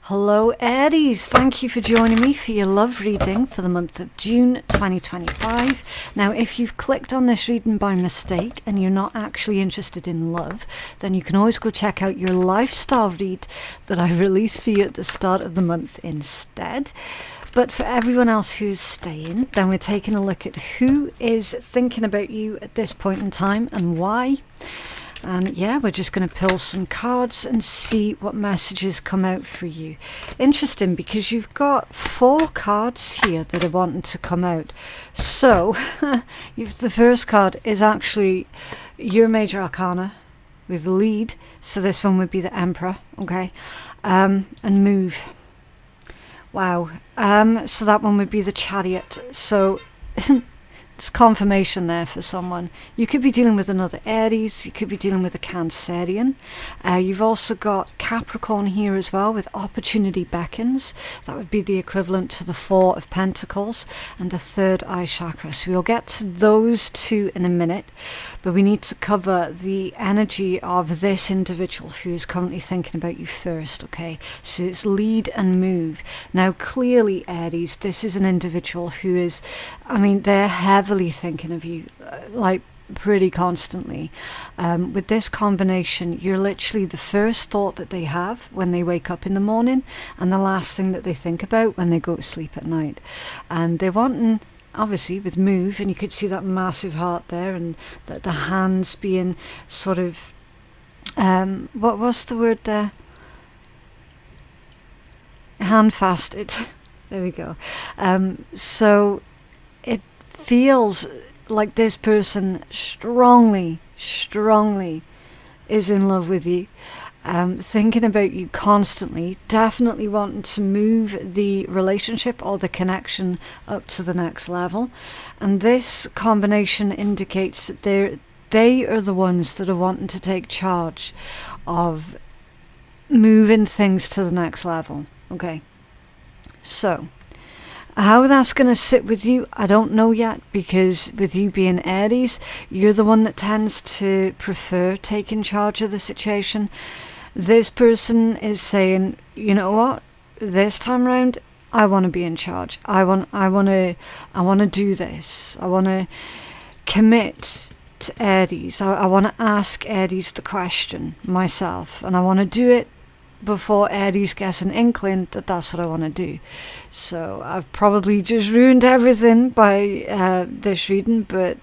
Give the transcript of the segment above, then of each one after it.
Hello Aries, thank you for joining me for your love reading for the month of June 2025. Now if you've clicked on this reading by mistake and you're not actually interested in love, then you can always go check out your lifestyle read that I released for you at the start of the month instead. But for everyone else who's staying, then we're taking a look at who is thinking about you at this point in time and why. And yeah, we're just going to pull some cards and see what messages come out for you. Interesting, because you've got 4 cards here that are wanting to come out. So the first card is actually your major arcana with lead. So this one would be the Emperor, okay? And move. Wow. So that one would be the Chariot. So it's confirmation there for someone. You could be dealing with another Aries. You could be dealing with a Cancerian. You've also got Capricorn here as well with opportunity beckons. That would be the equivalent to the 4 of Pentacles and the 3rd eye chakra. So we'll get to those 2 in a minute. But we need to cover the energy of this individual who is currently thinking about you first, okay? So it's lead and move. Now clearly, Aries, this is an individual who is, they're heavily thinking of you, like pretty constantly. With this combination, you're literally the first thought that they have when they wake up in the morning and the last thing that they think about when they go to sleep at night. And they're wanting, obviously with move, and you could see that massive heart there, and the hands being sort of what's the word there, hand-fasted. There we go. So it feels like this person strongly is in love with you, thinking about you constantly, definitely wanting to move the relationship or the connection up to the next level. And this combination indicates that they are the ones that are wanting to take charge of moving things to the next level. Okay, so how that's going to sit with you, I don't know yet, because with you being Aries, you're the one that tends to prefer taking charge of the situation. This person is saying, you know what, this time round, I want to be in charge. I want to do this. I want to commit to Aries. I want to ask Aries the question myself, and I want to do it before Aries gets an inkling that that's what I want to do. So I've probably just ruined everything by this reading, but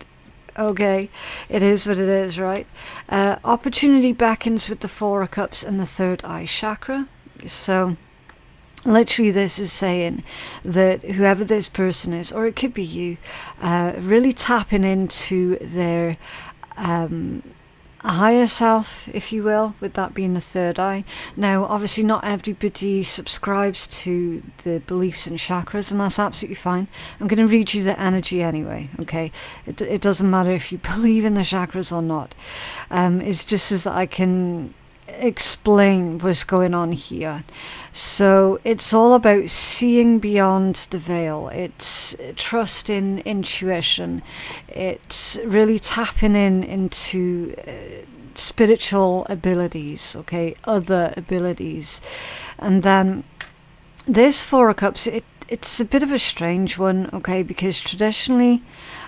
okay, it is what it is, right? Opportunity beckons with the 4 of Cups and the 3rd eye chakra. So literally this is saying that whoever this person is, or it could be you, really tapping into their higher self, if you will, with that being the 3rd eye. Now obviously not everybody subscribes to the beliefs in chakras, and that's absolutely fine. I'm going to read you the energy anyway, okay? It doesn't matter if you believe in the chakras or not. It's just as that I can explain what's going on here. So it's all about seeing beyond the veil. It's trusting intuition. It's really tapping into spiritual abilities, okay, other abilities. And then this 4 of Cups, it's a bit of a strange one, okay, because traditionally,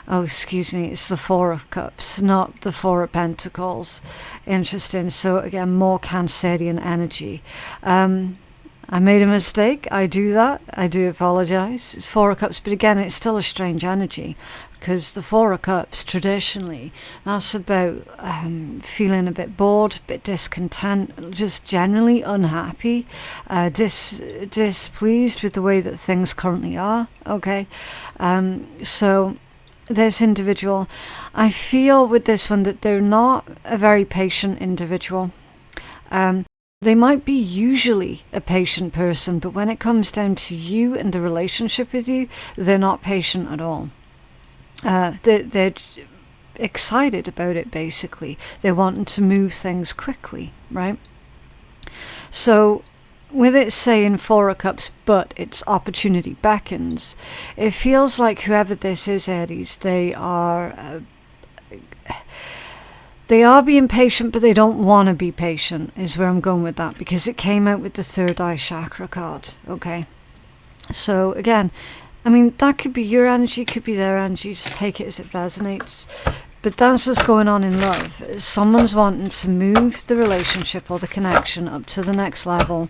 it's the 4 of Cups, not the 4 of Pentacles. Interesting. So again, more Cancerian energy. I made a mistake. I do that. I do apologize. It's 4 of Cups, but again, it's still a strange energy, because the 4 of Cups, traditionally, that's about feeling a bit bored, a bit discontent, just generally unhappy, displeased with the way that things currently are, okay? So this individual, I feel with this one that they're not a very patient individual. They might be usually a patient person, but when it comes down to you and the relationship with you, they're not patient at all. They're excited about it, basically. They're wanting to move things quickly, right? So with it saying 4 of Cups, but its opportunity beckons, it feels like whoever this is, Aries, they are They are being patient, but they don't want to be patient, is where I'm going with that, because it came out with the third eye chakra card, okay? So again, I mean, that could be your energy, could be their energy, just take it as it resonates. But that's what's going on in love. Someone's wanting to move the relationship or the connection up to the next level.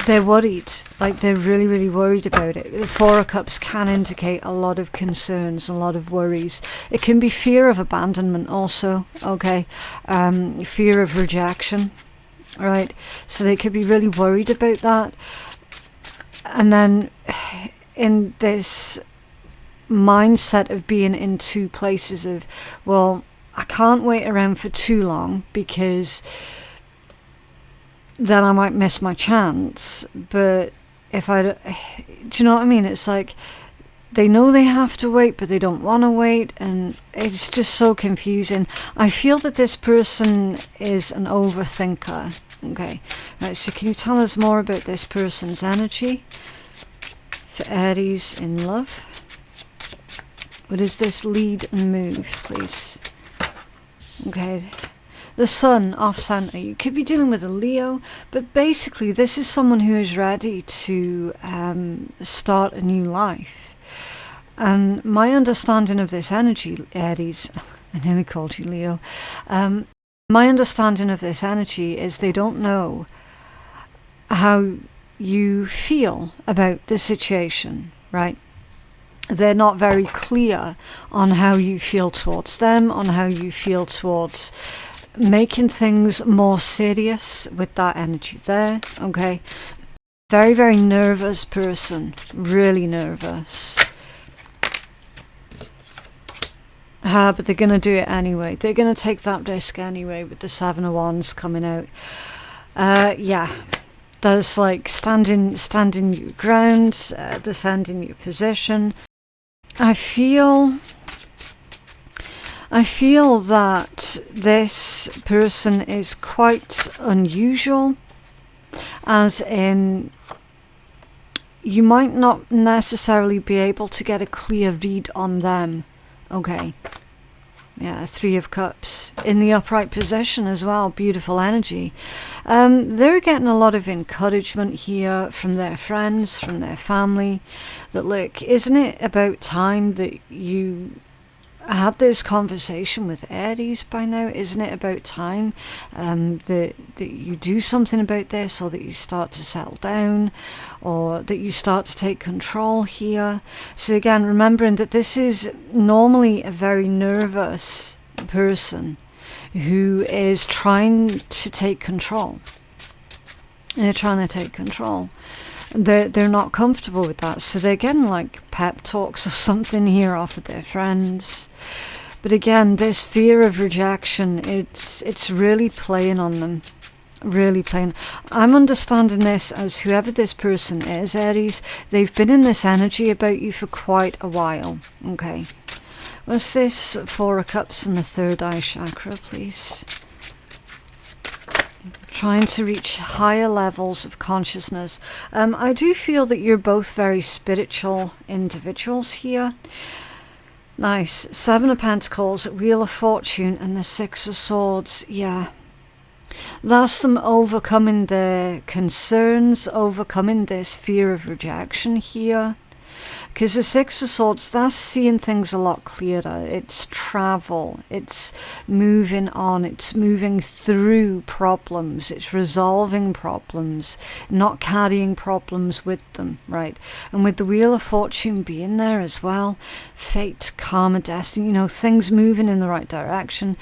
They're worried, like they're really, really worried about it. The Four of Cups can indicate a lot of concerns, a lot of worries. It can be fear of abandonment also, okay? Fear of rejection, right? So they could be really worried about that. And then in this mindset of being in two places of, well, I can't wait around for too long because then I might miss my chance. But if I, do you know what I mean? It's like they know they have to wait, but they don't want to wait, and it's just so confusing. I feel that this person is an overthinker. Okay, right, so can you tell us more about this person's energy for Aries in love? What is this lead and move, please? Okay. The Sun off center. You could be dealing with a Leo, but basically this is someone who is ready to start a new life. And my understanding of this energy, Aries, I nearly called you Leo. My understanding of this energy is they don't know how you feel about the situation, right? They're not very clear on how you feel towards them, on how you feel towards making things more serious with that energy there, okay? Very, very nervous person, really nervous. But they're going to do it anyway. They're going to take that risk anyway with the Seven of Wands coming out. Yeah, there's like standing your ground, defending your position. I feel that this person is quite unusual, as in you might not necessarily be able to get a clear read on them. Okay. Yeah, Three of Cups in the upright position as well. Beautiful energy. They're getting a lot of encouragement here from their friends, from their family. That, look, isn't it about time that you had this conversation with Aries by now? Isn't it about time that you do something about this, or that you start to settle down, or that you start to take control here? So again, remembering that this is normally a very nervous person who is trying to take control. They're trying to take control. They're not comfortable with that, so they're getting like pep talks or something here off of their friends. But again, this fear of rejection, it's really playing on them, really playing. I'm understanding this as whoever this person is, Aries, they've been in this energy about you for quite a while. Okay, what's this Four of Cups and the third eye chakra, please? Trying to reach higher levels of consciousness. I do feel that you're both very spiritual individuals here. Nice. Seven of Pentacles, Wheel of Fortune, and the Six of Swords. Yeah. That's them overcoming their concerns, overcoming this fear of rejection here. Because the Six of Swords, that's seeing things a lot clearer. It's travel, it's moving on, it's moving through problems, it's resolving problems, not carrying problems with them, right? And with the Wheel of Fortune being there as well, fate, karma, destiny, you know, things moving in the right direction.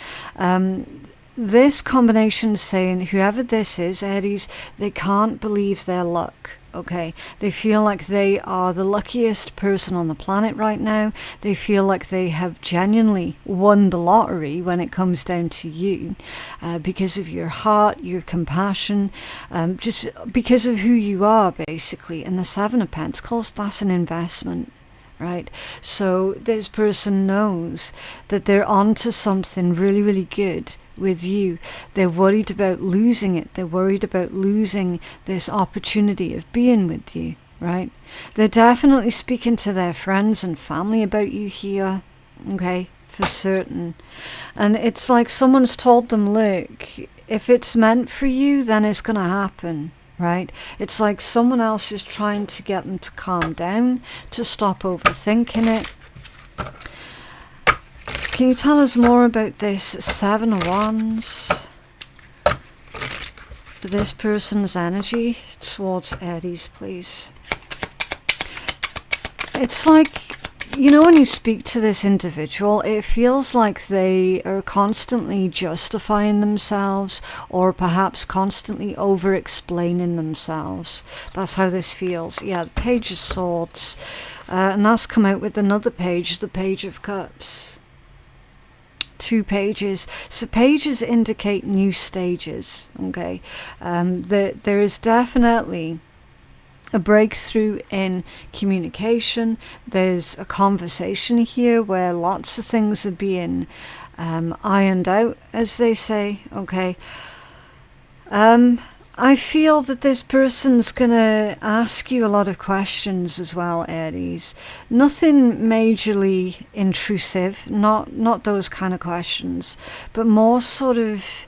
This combination is saying whoever this is, Aries, they can't believe their luck. Okay, they feel like they are the luckiest person on the planet right now. They feel like they have genuinely won the lottery when it comes down to you, because of your heart, your compassion, just because of who you are, basically. And the Seven of Pentacles, that's an investment. Right, so this person knows that they're onto something really, really good with you. They're worried about losing it. They're worried about losing this opportunity of being with you, right? They're definitely speaking to their friends and family about you here, okay? for certain. And it's like someone's told them, look, if it's meant for you, then it's going to happen, right? It's like someone else is trying to get them to calm down, to stop overthinking it. Can you tell us more about this Seven of Wands? For this person's energy towards Aries, please. It's like, you know, when you speak to this individual, it feels like they are constantly justifying themselves, or perhaps constantly over-explaining themselves. That's how this feels. Yeah, the Page of Swords. And that's come out with another page, the Page of Cups. 2 pages. So pages indicate new stages, okay? There is definitely a breakthrough in communication. There's a conversation here where lots of things are being ironed out, as they say, okay? I feel that this person's going to ask you a lot of questions as well, Aries. Nothing majorly intrusive, not those kind of questions, but more sort of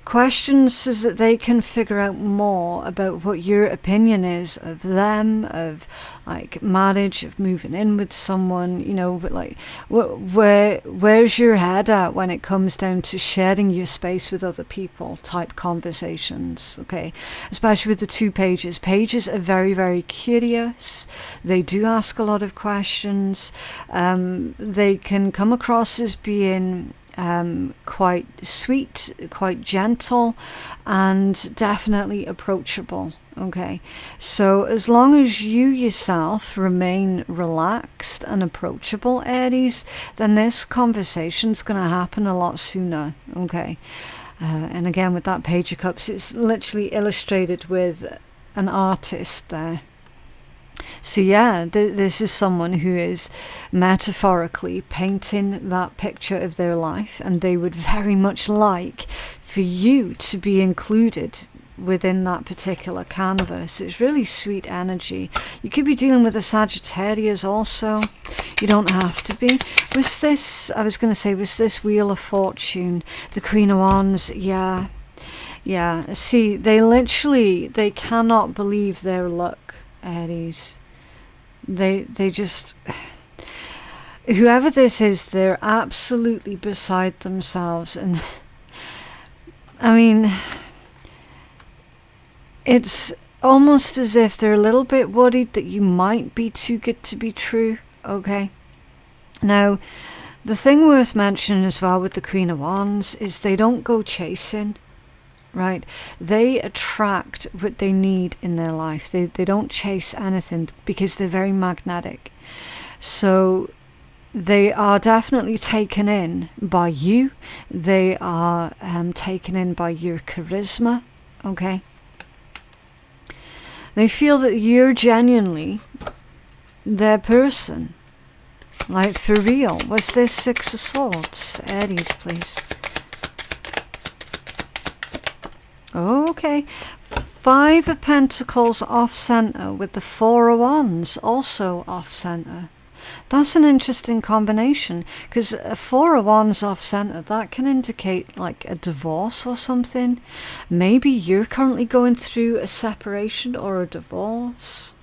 questions so that they can figure out more about what your opinion is of them, of like marriage, of moving in with someone, you know, but like where's your head at when it comes down to sharing your space with other people type conversations, okay? Especially with the 2 pages. Pages are very, very curious. They do ask a lot of questions. They can come across as being quite sweet, quite gentle, and definitely approachable, okay? So as long as you yourself remain relaxed and approachable, Aries, then this conversation's going to happen a lot sooner, okay? And again, with that Page of Cups, it's literally illustrated with an artist there. So yeah, this is someone who is metaphorically painting that picture of their life, and they would very much like for you to be included within that particular canvas. It's really sweet energy. You could be dealing with a Sagittarius also. You don't have to be. Was this, I was going to say, was this Wheel of Fortune, the Queen of Wands? Yeah. See, they cannot believe their luck, Aries. They just, whoever this is, they're absolutely beside themselves. And I mean, it's almost as if they're a little bit worried that you might be too good to be true, okay? Now, the thing worth mentioning as well with the Queen of Wands is they don't go chasing. Right, they attract what they need in their life. They don't chase anything because they're very magnetic. So they are definitely taken in by you. They are taken in by your charisma, okay? They feel that you're genuinely their person, like for real. What's this Six of Swords for Aries, please? Okay, 5 of Pentacles off center with the 4 of Wands also off center. That's an interesting combination, because a 4 of Wands off center, that can indicate like a divorce or something. Maybe you're currently going through a separation or a divorce.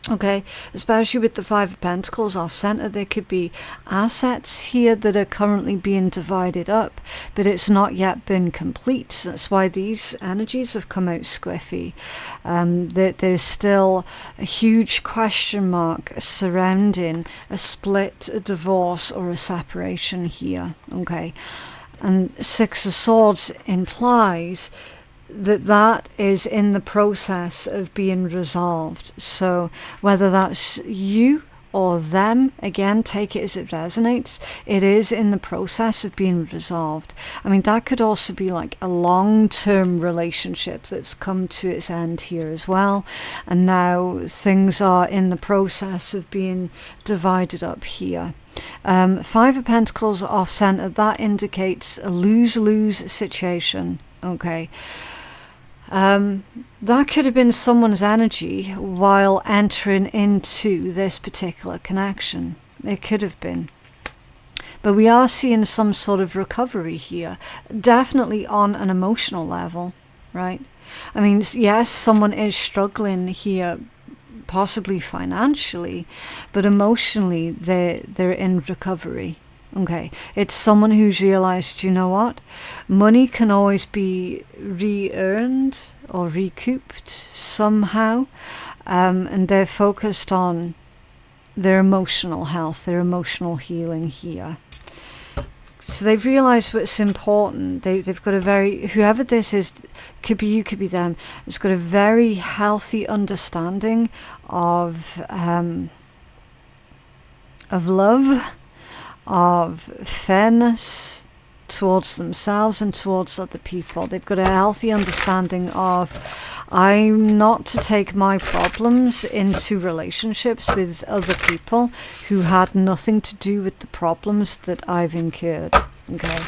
Okay, especially with the 5 of Pentacles off center, there could be assets here that are currently being divided up, but it's not yet been complete. That's why these energies have come out squiffy. There's still a huge question mark surrounding a split, a divorce, or a separation here. Okay, and 6 of Swords implies that is in the process of being resolved. So whether that's you or them, again, take it as it resonates, it is in the process of being resolved. I mean, that could also be like a long-term relationship that's come to its end here as well, and now things are in the process of being divided up here. 5 of Pentacles off center, that indicates a lose-lose situation, okay? That could have been someone's energy while entering into this particular connection. It could have been. But we are seeing some sort of recovery here, definitely on an emotional level, right? I mean, yes, someone is struggling here, possibly financially, but emotionally they're in recovery. Okay, it's someone who's realized, you know what, money can always be re-earned or recouped somehow, and they're focused on their emotional health, their emotional healing here. So they've realized what's important. They've got a very, whoever this is, could be you, could be them, it's got a very healthy understanding of love, of fairness towards themselves and towards other people. They've got a healthy understanding of, I'm not to take my problems into relationships with other people who had nothing to do with the problems that I've incurred. Okay,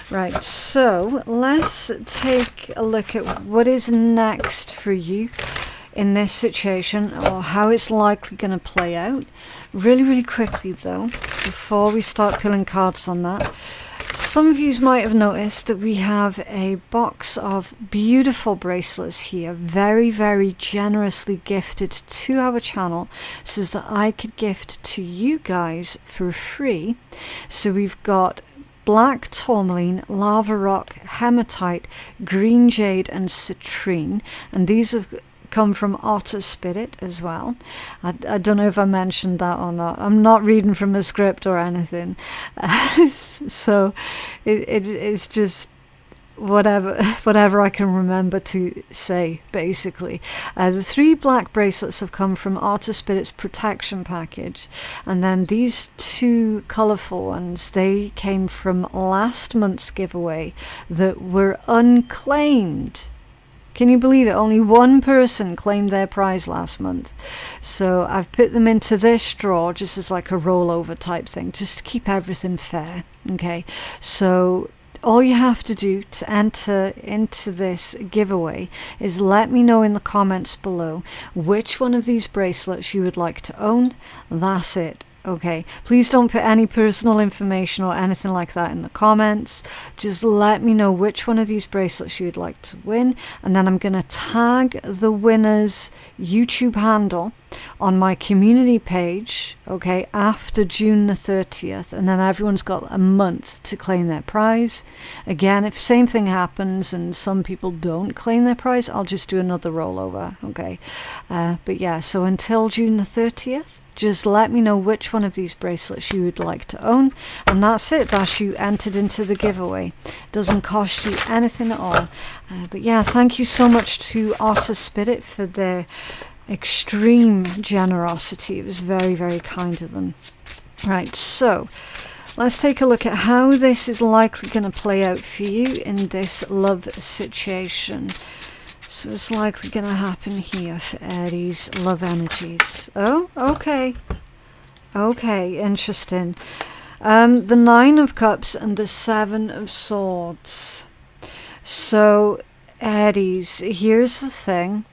right, so let's take a look at what is next for you in this situation, or how it's likely going to play out. Really quickly though, before we start pulling cards on that, some of you might have noticed that we have a box of beautiful bracelets here, very generously gifted to our channel, so that I could gift to you guys for free. So we've got black tourmaline, lava rock, hematite, green jade and citrine, and these have come from Otter Spirit as well. I don't know if I mentioned that or not. I'm not reading from a script or anything. So it's just whatever I can remember to say, basically. The 3 black bracelets have come from Otter Spirit's protection package, and then these 2 colourful ones, they came from last month's giveaway that were unclaimed. Can you believe it? Only one person claimed their prize last month. So I've put them into this drawer just as like a rollover type thing, just to keep everything fair. Okay, so all you have to do to enter into this giveaway is let me know in the comments below which one of these bracelets you would like to own. That's it. Okay, please don't put any personal information or anything like that in the comments. Just let me know which one of these bracelets you would like to win, and then I'm going to tag the winner's YouTube handle on my community page, okay, after June the 30th, and then everyone's got a month to claim their prize. Again, if same thing happens and some people don't claim their prize, I'll just do another rollover, okay. But yeah, so until June the 30th, just let me know which one of these bracelets you would like to own, and that's it. That's you entered into the giveaway. Doesn't cost you anything at all. But yeah, thank you so much to Otter Spirit for their extreme generosity. It was very kind of them. Right, so let's take a look at how this is likely going to play out for you in this love situation. So it's likely going to happen here for Aries love energies. Oh, okay. Okay, interesting. The 9 of Cups and the 7 of Swords. So Aries, here's the thing.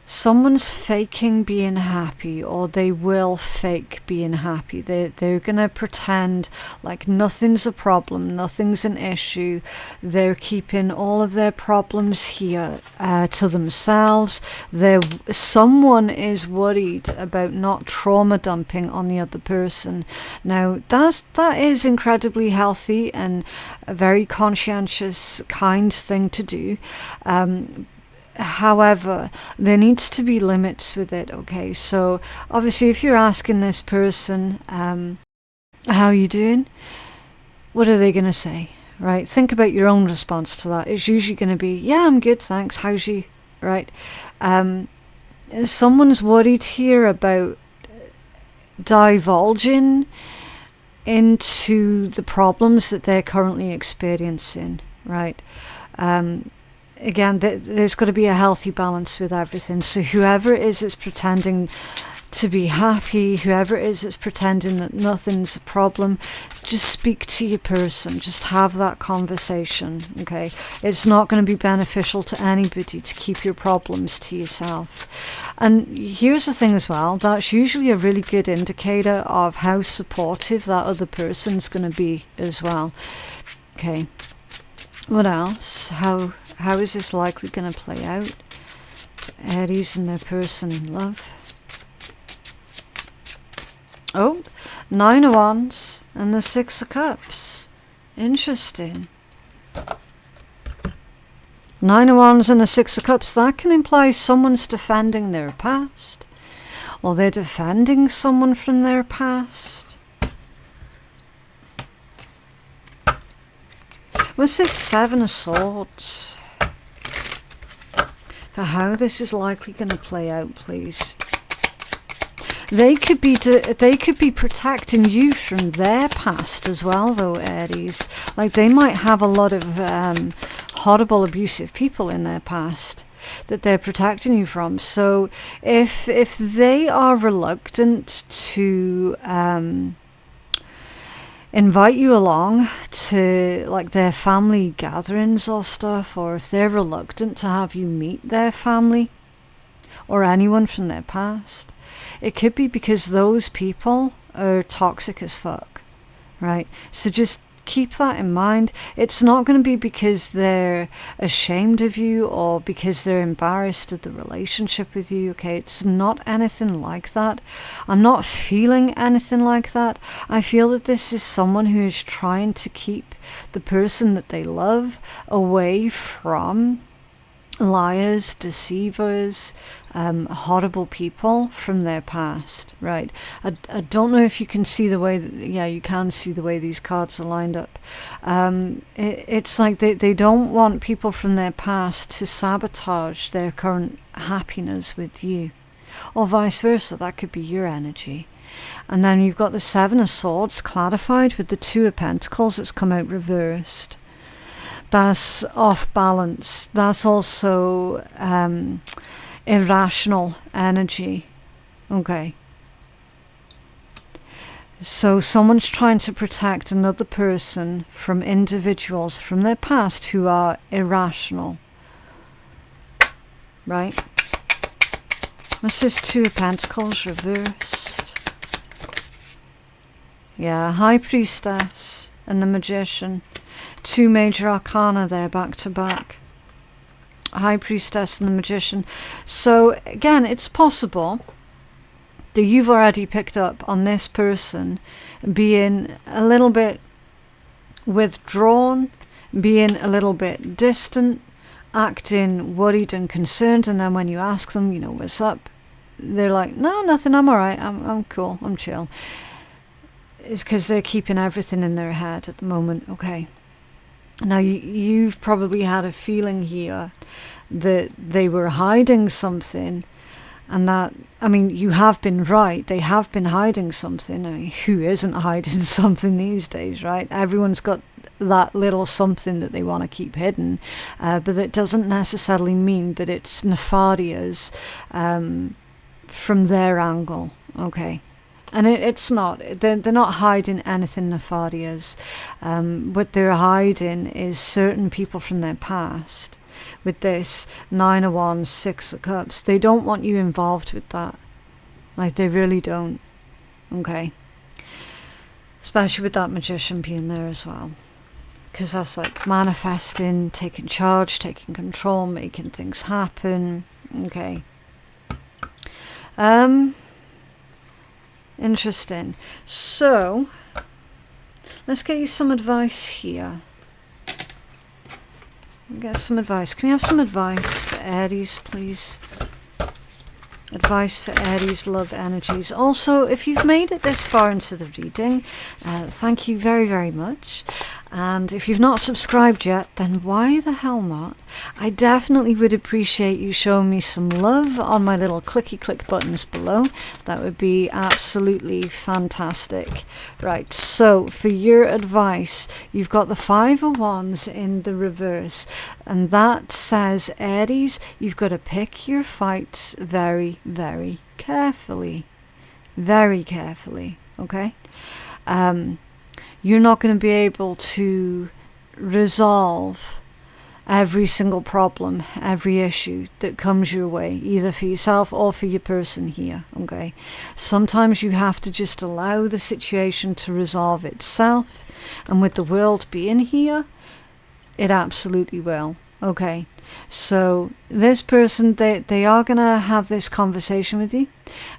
Someone's faking being happy, or they will fake being happy. They're going to pretend like nothing's a problem, nothing's an issue. They're keeping all of their problems here to themselves. Someone is worried about not trauma dumping on the other person. Now, that is incredibly healthy and a very conscientious, kind thing to do. However, there needs to be limits with it, okay? So obviously if you're asking this person, how are you doing? What are they going to say, right? Think about your own response to that. It's usually going to be, yeah, I'm good, thanks. How's you, right? Someone's worried here about divulging into the problems that they're currently experiencing, right? Again, there's got to be a healthy balance with everything. So whoever it is that's pretending to be happy, whoever it is that's pretending that nothing's a problem, just speak to your person. Just have that conversation, okay? It's not going to be beneficial to anybody to keep your problems to yourself. And here's the thing as well, that's usually a really good indicator of how supportive that other person's going to be as well. Okay, what else? How is this likely going to play out? Aries and their person in love. Oh, 9 of Wands and the 6 of Cups. Interesting. 9 of Wands and the 6 of Cups, that can imply someone's defending their past. Or they're defending someone from their past. What's this 7 of Swords? For how this is likely going to play out, please. They could be protecting you from their past as well, though, Aries. Like, they might have a lot of horrible, abusive people in their past that they're protecting you from. So if they are reluctant to invite you along to like their family gatherings or stuff, or if they're reluctant to have you meet their family or anyone from their past, it could be because those people are toxic as fuck, right? So just keep that in mind. It's not going to be because they're ashamed of you or because they're embarrassed of the relationship with you, okay? It's not anything like that. I'm not feeling anything like that. I feel that this is someone who is trying to keep the person that they love away from liars, deceivers, horrible people from their past, right? I don't know if you can see the way that, yeah, you can see the way these cards are lined up. It's like they don't want people from their past to sabotage their current happiness with you, or vice versa. That could be your energy. And then you've got the 7 of Swords clarified with the 2 of Pentacles that's come out reversed. That's off balance. That's also irrational energy. Okay. So someone's trying to protect another person from individuals from their past who are irrational. Right? What's this 2 of Pentacles reversed? Yeah, High Priestess and the Magician. 2 major arcana there back to back. High Priestess and the Magician. So again, it's possible that you've already picked up on this person being a little bit withdrawn, being a little bit distant, acting worried and concerned, and then when you ask them, you know, what's up, they're like, no, nothing, I'm alright, I'm cool, I'm chill. It's because they're keeping everything in their head at the moment, okay? Now, you've probably had a feeling here that they were hiding something, and that, I mean, you have been right. They have been hiding something. I mean, who isn't hiding something these days, right? Everyone's got that little something that they want to keep hidden, but it doesn't necessarily mean that it's nefarious from their angle, okay? And it's not. They're not hiding anything nefarious. What they're hiding is certain people from their past. With this 9 of Wands, 6 of Cups, they don't want you involved with that. Like, they really don't. Okay. Especially with that Magician being there as well. Because that's like manifesting, taking charge, taking control, making things happen. Okay. Interesting. So, let's get you some advice here. Get some advice. Can we have some advice for Aries, please? Advice for Aries love energies. Also, if you've made it this far into the reading, thank you very, very much. And if you've not subscribed yet, then why the hell not? I definitely would appreciate you showing me some love on my little clicky click buttons below. That would be absolutely fantastic. Right, so for your advice, you've got the 5 of Wands in the reverse. And that says, Aries, you've got to pick your fights very, very carefully. very carefully, okay? You're not going to be able to resolve every single problem, every issue that comes your way, either for yourself or for your person here, okay? Sometimes you have to just allow the situation to resolve itself, and with the world being here, it absolutely will, okay? So this person, they are going to have this conversation with you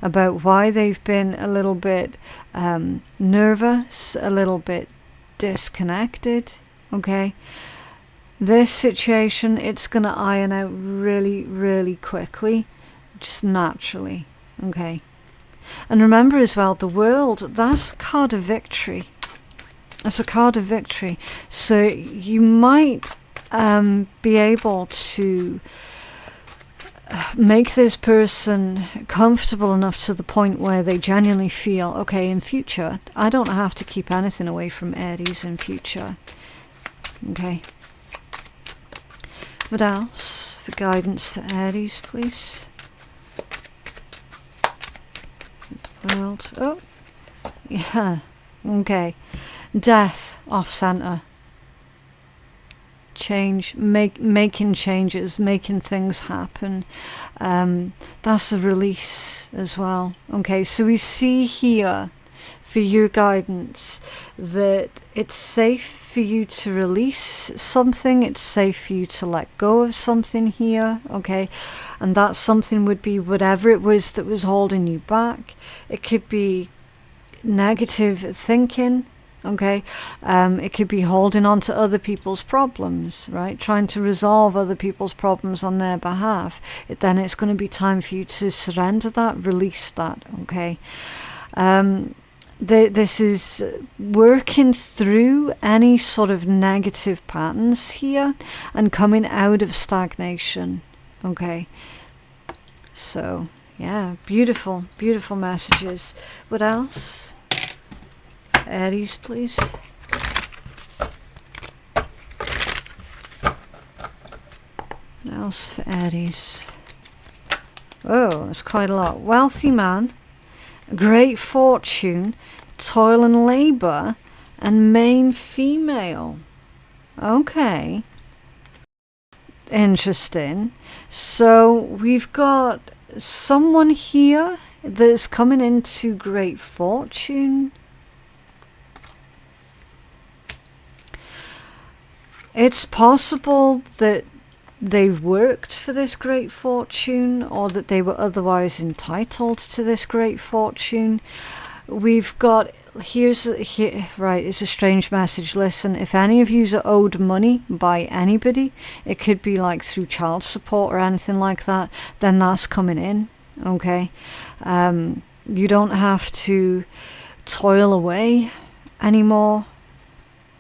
about why they've been a little bit nervous, a little bit disconnected, okay? This situation, it's going to iron out really, really quickly, just naturally, okay? And remember as well, the world, that's a card of victory. It's a card of victory. So you might be able to make this person comfortable enough to the point where they genuinely feel, okay, in future, I don't have to keep anything away from Aries in future, okay? What else for guidance for Aries, please? The world. Oh, yeah. Okay. Death off center. Change, making changes, making things happen. That's a release as well. Okay, so we see here for your guidance that it's safe for you to release something, it's safe for you to let go of something here, okay? And that something would be whatever it was that was holding you back. It could be negative thinking, okay? It could be holding on to other people's problems, right? Trying to resolve other people's problems on their behalf. Then it's going to be time for you to surrender that, release that, okay? This is working through any sort of negative patterns here and coming out of stagnation, okay? So, yeah, beautiful, beautiful messages. What else? Aries, please. What else for Aries? Oh, it's quite a lot. Wealthy man, great fortune, toil and labor, and main female. Okay. Interesting. So we've got someone here that's coming into great fortune. It's possible that they've worked for this great fortune, or that they were otherwise entitled to this great fortune. We've got, here, right, it's a strange message. Listen, if any of you are owed money by anybody, it could be like through child support or anything like that, then that's coming in, okay? You don't have to toil away anymore.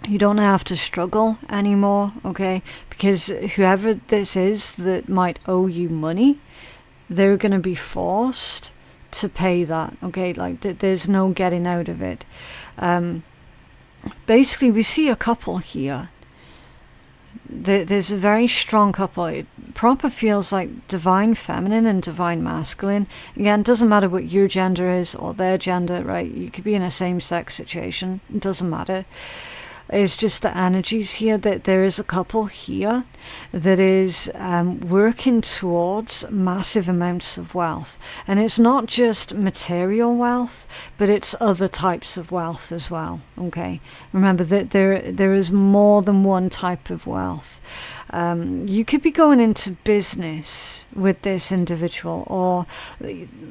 You don't have to struggle anymore, okay? Because whoever this is that might owe you money, they're going to be forced to pay that, okay? Like, there's no getting out of it. Basically, we see a couple here. There's a very strong couple. It proper feels like divine feminine and divine masculine. Again, it doesn't matter what your gender is or their gender, right? You could be in a same-sex situation. It doesn't matter. It's just the energies here that there is a couple here that is working towards massive amounts of wealth. And it's not just material wealth, but it's other types of wealth as well, okay? Remember that there is more than one type of wealth. You could be going into business with this individual, or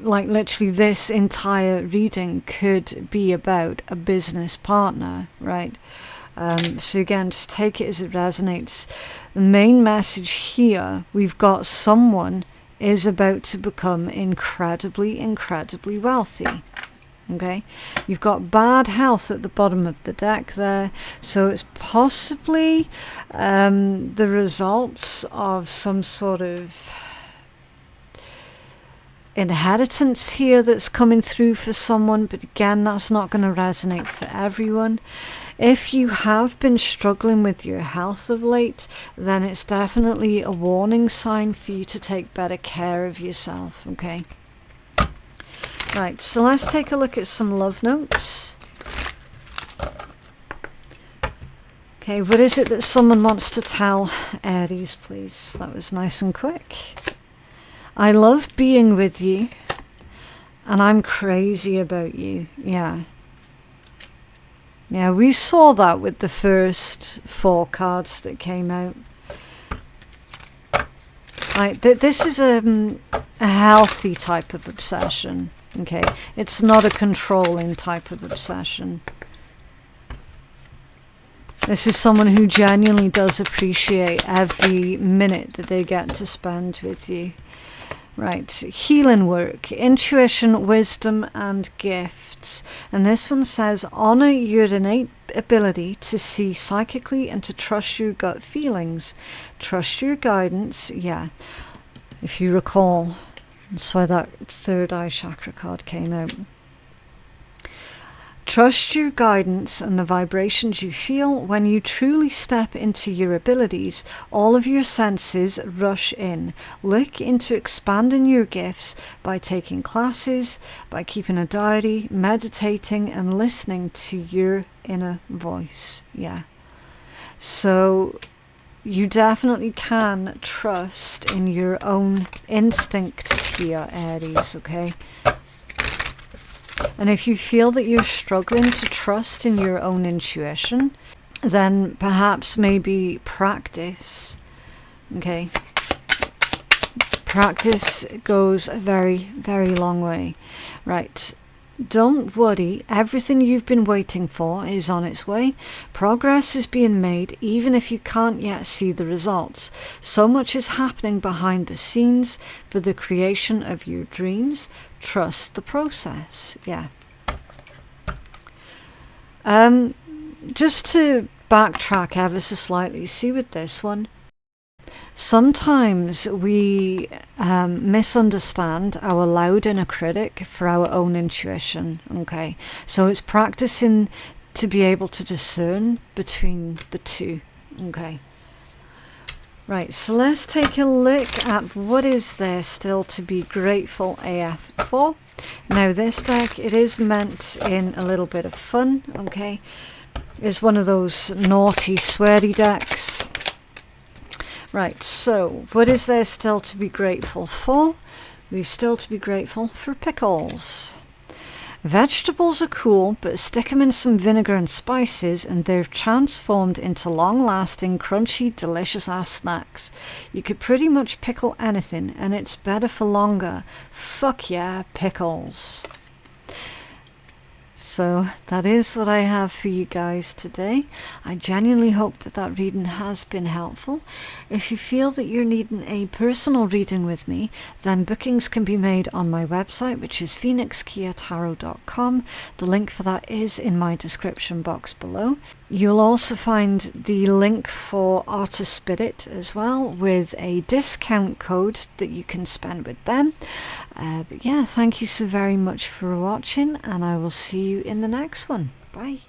like literally this entire reading could be about a business partner, right? So again, just take it as it resonates. The main message here, we've got someone is about to become incredibly, incredibly wealthy. Okay, you've got bad health at the bottom of the deck there, so it's possibly the results of some sort of inheritance here that's coming through for someone, but again, that's not going to resonate for everyone. If you have been struggling with your health of late, then it's definitely a warning sign for you to take better care of yourself, okay? Right, so let's take a look at some love notes. Okay, what is it that someone wants to tell Aries, please? That was nice and quick. I love being with you, and I'm crazy about you. Yeah. Yeah, we saw that with the first 4 cards that came out. Right, this is a healthy type of obsession. Okay, it's not a controlling type of obsession. This is someone who genuinely does appreciate every minute that they get to spend with you. Right, healing work, intuition, wisdom, and gifts. And this one says, honor your innate ability to see psychically and to trust your gut feelings. Trust your guidance. Yeah, if you recall, that's why that third eye chakra card came out. Trust your guidance and the vibrations you feel. When you truly step into your abilities, all of your senses rush in. Look into expanding your gifts by taking classes, by keeping a diary, meditating, and listening to your inner voice. Yeah. So you definitely can trust in your own instincts here, Aries, okay? And if you feel that you're struggling to trust in your own intuition, then perhaps maybe practice, okay? Practice goes a very, very long way. Right. Don't worry, everything you've been waiting for is on its way. Progress is being made even if you can't yet see the results. So much is happening behind the scenes for the creation of your dreams. Trust the process. Yeah. Just to backtrack ever so slightly, see with this one. Sometimes we misunderstand our loud inner critic for our own intuition, okay? So it's practicing to be able to discern between the two, okay? Right, so let's take a look at what is there still to be grateful AF for. Now this deck, it is meant in a little bit of fun, okay? It's one of those naughty, sweary decks. Right, so what is there still to be grateful for? We've still to be grateful for pickles. Vegetables are cool, but stick them in some vinegar and spices and they're transformed into long-lasting, crunchy, delicious-ass snacks. You could pretty much pickle anything and it's better for longer. Fuck yeah, pickles. So that is what I have for you guys today. I genuinely hope that that reading has been helpful. If you feel that you're needing a personal reading with me, then bookings can be made on my website, which is phoenixkeiatarot.com. The link for that is in my description box below. You'll also find the link for Artist Spirit as well, with a discount code that you can spend with them. But yeah, thank you so very much for watching, and I will see you in the next one. Bye.